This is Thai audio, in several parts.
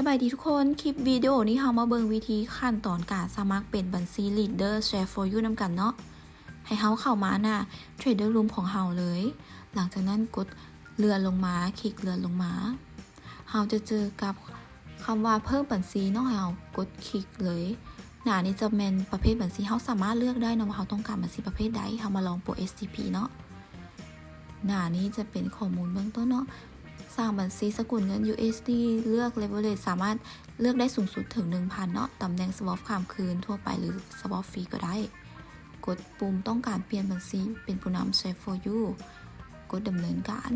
สบายดีทุกคนคลิปวิดีโอนี้เรามาเบิ่งวิธีขั้นตอนการสมัครเป็นบัญชี Leader Share for You นำกันเนาะให้เฮาเข้ามาTrader Room ของเฮาเลยหลังจากนั้นกดเลื่อนลงมาคลิกเลื่อนลงมาเฮาจะเจอกับคำว่าเพิ่มบัญชีเนาะให้เฮากดคลิกเลยหน้านี้จะเป็นประเภทบัญชีเฮาสามารถเลือกได้นะว่าเฮาต้องการบัญชีประเภทใดเฮามาลองโปร STP เนาะหน้านี้จะเป็นข้อมูลเบื้องต้นเนาะสร้างบัญชีสกุลเงิน USD เลือก Leverage สามารถเลือกได้สูงสุดถึง 1,000 เนาะตำแหน่ง Swap ข้ามคืนทั่วไปหรือ Swap ฟรีก็ได้กดปุ่มต้องการเปลี่ยนบัญชีเป็นผู้นำ Share for You กดดำเนินการ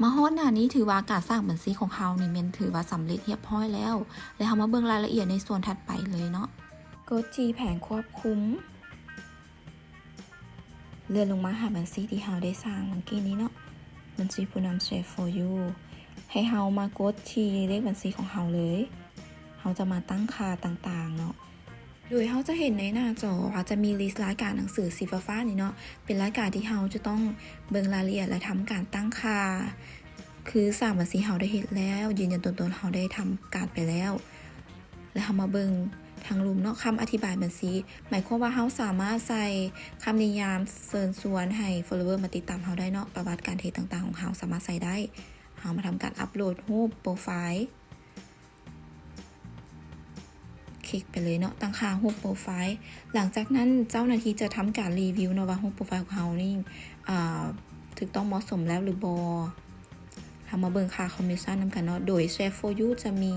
มาฮอดหน้านี้ถือว่าการสร้างบัญชีของเฮานี่แม่นถือว่าสำเร็จเรียบร้อยแล้วเฮามาเบิ่งรายละเอียดในส่วนถัดไปเลยเนาะกด G แผงควบคุมเลื่อนลงมาหาบัญชีที่เฮาได้สร้างเมื่อกี้นี้เนาะบัญชีผู้นำ Share for You ให้เฮามากดที่เลขบัญชีของเฮาเลยเฮาจะมาตั้งค่าต่างๆเนาะโดยเฮาจะเห็นในหน้าจอว่าจะมีลิสต์รายการหนังสือสีฟ้าๆนี่เนาะเป็นรายการที่เฮาจะต้องเบิ่งรายละเอียดและทำการตั้งค่าคือสร้างบัญชีเฮาได้เฮ็ดแล้วยืนยันตัวตนเฮาได้ทำการไปแล้วและเฮามาเบิ่งทางรูมเนาะคำอธิบายบัญชีหมายความว่าเฮาสามารถใส่คำนิยามเชิญชวนให้ follower มาติดตามเฮาได้เนาะประวัติการเทรดต่างๆของเฮาสามารถใส่ได้เฮามาทำการอัปโหลดรูปโปรไฟล์คลิกไปเลยเนาะตั้งค่ารูปโปรไฟล์หลังจากนั้นเจ้าหน้าที่จะทำการรีวิวเนาะว่ารูปโปรไฟล์ของเฮานี่ถูกต้องเหมาะสมแล้วหรือบ่ทำมาเบิ่งค่าคอมมิชชั่นนำกันเนาะโดย Share for You จะมี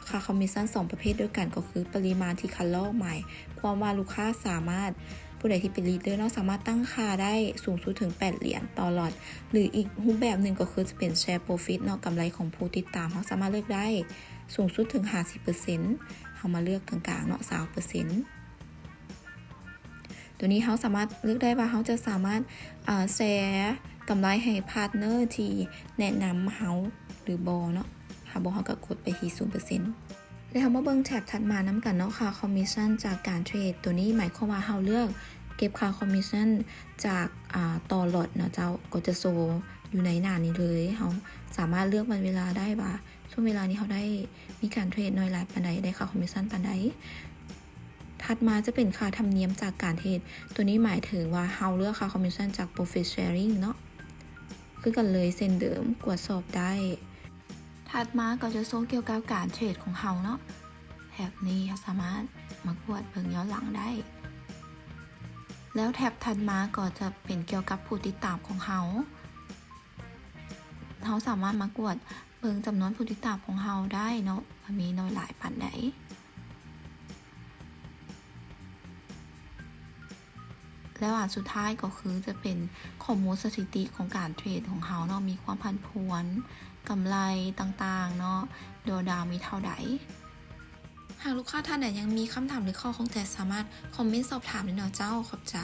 ค่าคอมมิชชั่น2ประเภทด้วยกันก็คือปริมาณที่คัดลอกใหม่ความว่าลูกค้าสามารถผู้ใดที่เป็นลีดเดอร์เนาะสามารถตั้งค่าได้สูงสุดถึง8เหรียญต่อล็อตหรืออีกรูปแบบหนึ่งก็คือจะเป็น Share Profit เนาะกำไรของผู้ติดตามเขาสามารถเลือกได้สูงสุดถึง 50% เขามาเลือกกลางๆเนาะ 20% ตัวนี้เขาสามารถเลือกได้ว่าเขาจะสามารถแชร์กำไรให้พาร์ทเนอร์ที่แนะนำเขาหรือบอเนาะถ้าบอเขาก็กดไปที่ 0% แล้วเรามาเบิ่งแท็บถัดมานำกันเนาะค่าคอมมิชชั่นจากการเทรดตัวนี้หมายความว่าเราเลือกเก็บค่าคอมมิชชั่นจากต่อล็อตเนาะเจ้าก็จะโชว์อยู่ในหน้านี้เลยเราสามารถเลือกวันเวลาได้ว่าช่วงเวลานี้เขาได้มีการเทรดน้อยหลายปานใดได้ค่าคอมมิชชั่นปานใดถัดมาจะเป็นค่าธรรมเนียมจากการเทรดตัวนี้หมายถึงว่าเราเลือกค่าคอมมิชชั่นจาก Profit Sharing เนาะคือกันเลยเส้นเดิมกวดสอบได้ถัดมาก็จะโซ่เกี่ยวกับการเทรดของเขาเนาะแท็บนี้สามารถมากวดเบิ่งย้อนหลังได้แล้วแท็บถัดมาก็จะเป็นเกี่ยวกับผู้ติดตามของเขาสามารถมากวดเบิ่งจำนวนผู้ติดตามของเขาได้เนาะมีน้อยหลายปานใดแล้วอันสุดท้ายก็คือจะเป็นข้อมูลสถิติของการเทรดของเขาเนาะมีความผันผวนกำไรต่างๆเนาะโดดาวมีเท่าใดหากลูกค้าท่านใดยังมีคำถามหรือข้อข้องใจสามารถคอมเมนต์สอบถามได้เนาะเจ้าขอบใจ